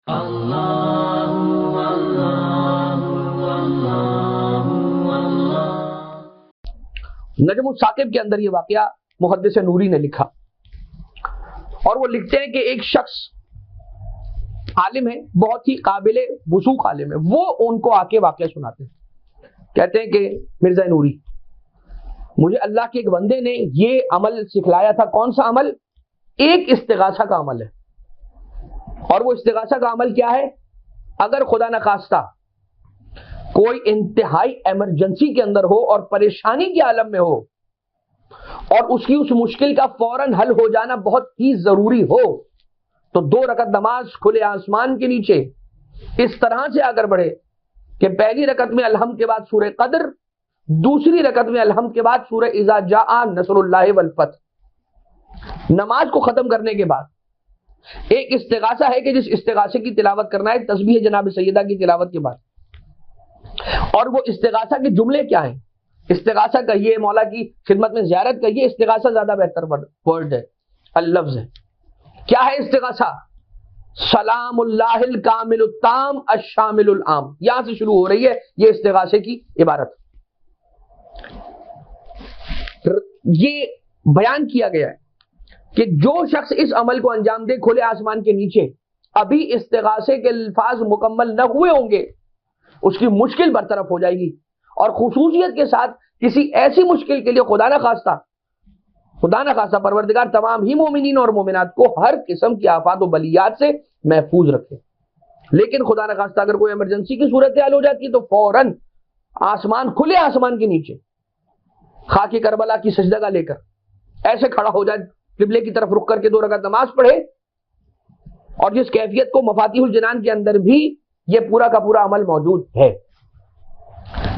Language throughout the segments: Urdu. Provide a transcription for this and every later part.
نجم الثاقب کے اندر یہ واقعہ محدث نوری نے لکھا، اور وہ لکھتے ہیں کہ ایک شخص عالم ہے، بہت ہی قابل وثوق عالم ہے، وہ ان کو آ کے واقعہ سناتے ہیں، کہتے ہیں کہ مرزا نوری، مجھے اللہ کے ایک بندے نے یہ عمل سکھلایا تھا۔ کون سا عمل؟ ایک استغاثہ کا عمل ہے، اور وہ استغاثہ کا عمل کیا ہے؟ اگر خدا نخواستہ کوئی انتہائی ایمرجنسی کے اندر ہو اور پریشانی کے عالم میں ہو، اور اس کی اس مشکل کا فوراً حل ہو جانا بہت ہی ضروری ہو، تو 2 رکعت نماز کھلے آسمان کے نیچے اس طرح سے آگر بڑھے کہ پہلی رکعت میں الحمد کے بعد سورہ قدر، دوسری رکعت میں الحمد کے بعد سورہ اذا جاء نصر اللہ والفتح۔ نماز کو ختم کرنے کے بعد ایک استغاثہ ہے کہ جس استغاثے کی تلاوت کرنا ہے تسبیح جناب سیدہ کی تلاوت کے بعد، اور وہ استغاثہ کے جملے کیا ہیں؟ استغاثہ کہیے، مولا کی خدمت میں زیارت کہیے، استغاثہ زیادہ بہتر ورڈ ہے، اللفظ ہے۔ کیا ہے استغاثہ؟ سلام اللہ الکامل التام الشامل العام، یہاں سے شروع ہو رہی ہے یہ استغاثے کی عبارت۔ یہ بیان کیا گیا ہے کہ جو شخص اس عمل کو انجام دے کھلے آسمان کے نیچے، ابھی استغاثے کے الفاظ مکمل نہ ہوئے ہوں گے، اس کی مشکل برطرف ہو جائے گی، اور خصوصیت کے ساتھ کسی ایسی مشکل کے لیے خدا نہ خواستہ پروردگار تمام ہی مومنین اور مومنات کو ہر قسم کی آفات و بلیات سے محفوظ رکھے۔ لیکن خدا نہ خواستہ اگر کوئی ایمرجنسی کی صورتحال ہو جاتی ہے تو فوراً آسمان کھلے آسمان کے نیچے خاک کربلا کی سجدہ لے کر ایسے کھڑا ہو جائے، قبلے کی طرف رخ کر کے 2 رکعت نماز پڑھے، اور جس کیفیت کو مفاتیح الجنان کے اندر بھی یہ پورا کا پورا عمل موجود ہے۔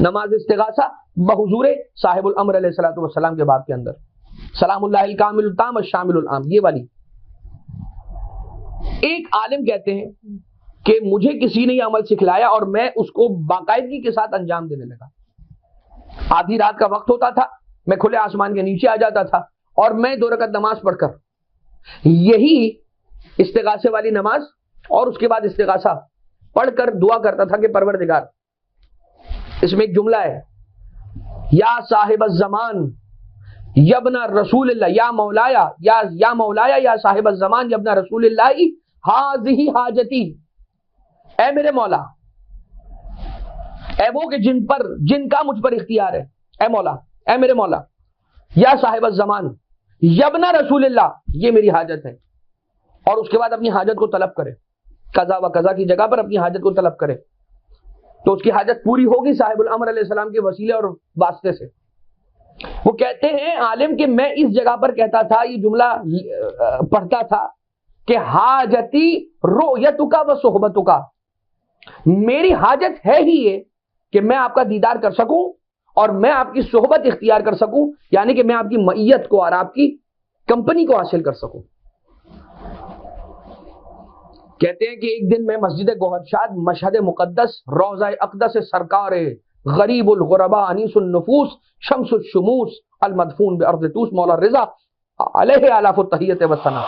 نماز استغاثہ بحضور صاحب الامر علیہ الصلوۃ والسلام کے باب کے اندر، سلام اللہ الکامل التام الشامل العام، یہ والی۔ ایک عالم کہتے ہیں کہ مجھے کسی نے یہ عمل سکھلایا اور میں اس کو باقاعدگی کے ساتھ انجام دینے لگا۔ آدھی رات کا وقت ہوتا تھا، میں کھلے آسمان کے نیچے آ جاتا تھا، اور میں 2 رکعت نماز پڑھ کر یہی استغاثے والی نماز اور اس کے بعد استغاثہ پڑھ کر دعا کرتا تھا کہ پروردگار، اس میں ایک جملہ ہے، یا صاحب الزمان یبن رسول اللہ، یا مولایا یا صاحب الزمان یبن رسول اللہ ہذہ حاجتی، اے میرے مولا، اے وہ کہ جن کا مجھ پر اختیار ہے، اے مولا، اے میرے مولا، یا صاحب الزمان یبن رسول اللہ، یہ میری حاجت ہے، اور اس کے بعد اپنی حاجت کو طلب کرے، قضا و قضا کی جگہ پر اپنی حاجت کو طلب کرے تو اس کی حاجت پوری ہوگی صاحب الامر علیہ السلام کے وسیلے اور واسطے سے۔ وہ کہتے ہیں عالم کہ میں اس جگہ پر کہتا تھا، یہ جملہ پڑھتا تھا کہ حاجتی رؤیتک و صحبتک، میری حاجت ہے ہی یہ کہ میں آپ کا دیدار کر سکوں اور میں آپ کی صحبت اختیار کر سکوں، یعنی کہ میں آپ کی معیت کو اور آپ کی کمپنی کو حاصل کر سکوں۔ کہتے ہیں کہ ایک دن میں مسجد گوہرشاد مشہد مقدس روضہ اقدس سرکار غریب الغرباء انیس النفوس شمس الشموس المدفون بارض توس مولا رضا علیہ آلاف التحیت و ثنا،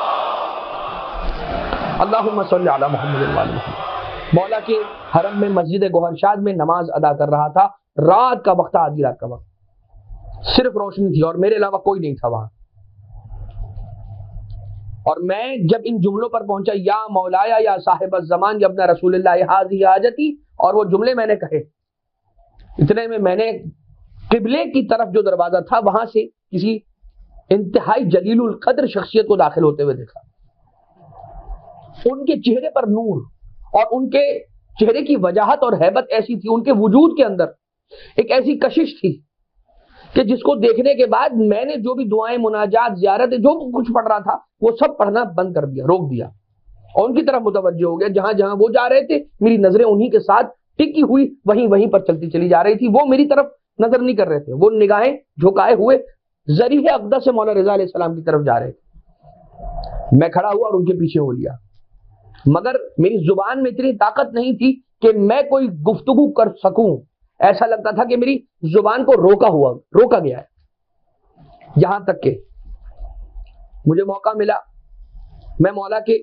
اللہم صلی علی محمد و آل محمد، مولا کے حرم میں مسجد گوہرشاد میں نماز ادا کر رہا تھا، رات کا وقت، آدھی رات کا وقت، صرف روشنی تھی اور میرے علاوہ کوئی نہیں تھا وہاں، اور میں جب ان جملوں پر پہنچا، یا مولایا یا صاحب الزمان یا ابن رسول اللہ ہذہ حاجتی، اور وہ جملے میں نے کہے، اتنے میں نے قبلے کی طرف جو دروازہ تھا وہاں سے کسی انتہائی جلیل القدر شخصیت کو داخل ہوتے ہوئے دیکھا۔ ان کے چہرے پر نور اور ان کے چہرے کی وجاہت اور ہیبت ایسی تھی، ان کے وجود کے اندر ایک ایسی کشش تھی کہ جس کو دیکھنے کے بعد میں نے جو بھی دعائیں، مناجات، زیارت، جو کچھ پڑھ رہا تھا وہ سب پڑھنا بند کر دیا، روک دیا، اور ان کی طرف متوجہ ہو گیا۔ جہاں جہاں وہ جا رہے تھے میری نظریں انہی کے ساتھ ٹکی ہوئی وہیں پر چلتی چلی جا رہی تھی، وہ میری طرف نظر نہیں کر رہے تھے، وہ نگاہیں جھکائے ہوئے ذریح اقدس سے مولا رضا علیہ السلام کی طرف جا رہے تھے۔ میں کھڑا ہوا اور ان کے پیچھے ہو لیا، مگر میری زبان میں اتنی طاقت نہیں تھی کہ میں کوئی گفتگو کر سکوں، ایسا لگتا تھا کہ میری زبان کو روکا گیا ہے، یہاں تک کہ مجھے موقع ملا، میں مولا کے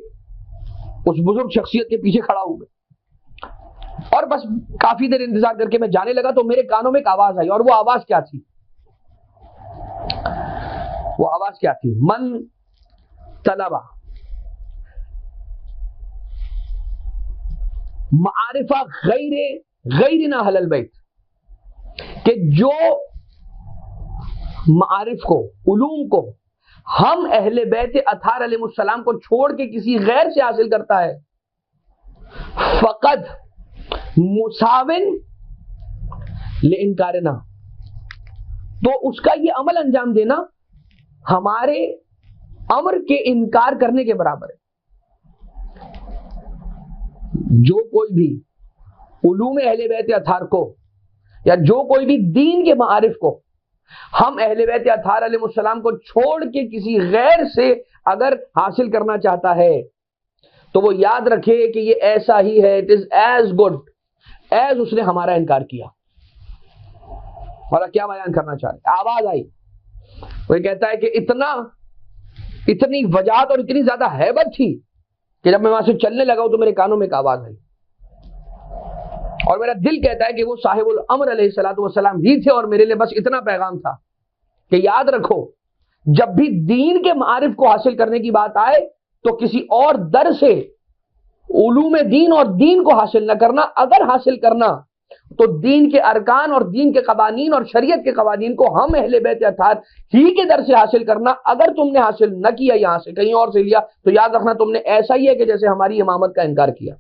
اس بزرگ شخصیت کے پیچھے کھڑا ہوں میں، اور بس کافی دیر انتظار کر کے میں جانے لگا تو میرے کانوں میں ایک آواز آئی، اور وہ آواز کیا تھی؟ وہ آواز کیا تھی؟ من طلبہ معارفہ غیرنا اہل البیت، کہ جو معارف کو، علوم کو ہم اہل بیت اطہار علیہ السلام کو چھوڑ کے کسی غیر سے حاصل کرتا ہے، فقط مساوٍ لانکارنا، تو اس کا یہ عمل انجام دینا ہمارے امر کے انکار کرنے کے برابر ہے۔ جو کوئی بھی علوم اہل بیت اطہار کو یا جو کوئی بھی دین کے معارف کو ہم اہل بیت اطہار علیہ السلام کو چھوڑ کے کسی غیر سے اگر حاصل کرنا چاہتا ہے تو وہ یاد رکھے کہ یہ ایسا ہی ہے، it is as good as اس نے ہمارا انکار کیا۔ اور کیا بیان کرنا چاہ رہے؟ آواز آئی، وہ کہتا ہے کہ اتنی وجاہت اور اتنی زیادہ ہیبت تھی کہ جب میں وہاں سے چلنے لگا تو میرے کانوں میں ایک آواز آئی، اور میرا دل کہتا ہے کہ وہ صاحب الامر علیہ الصلوۃ والسلام ہی تھے، اور میرے لیے بس اتنا پیغام تھا کہ یاد رکھو جب بھی دین کے معارف کو حاصل کرنے کی بات آئے تو کسی اور در سے علوم دین اور دین کو حاصل نہ کرنا، اگر حاصل کرنا تو دین کے ارکان اور دین کے قوانین اور شریعت کے قوانین کو ہم اہل بیت اطہار ہی کے در سے حاصل کرنا۔ اگر تم نے حاصل نہ کیا یہاں سے کہیں اور سے لیا تو یاد رکھنا تم نے ایسا ہی ہے کہ جیسے ہماری امامت کا انکار کیا۔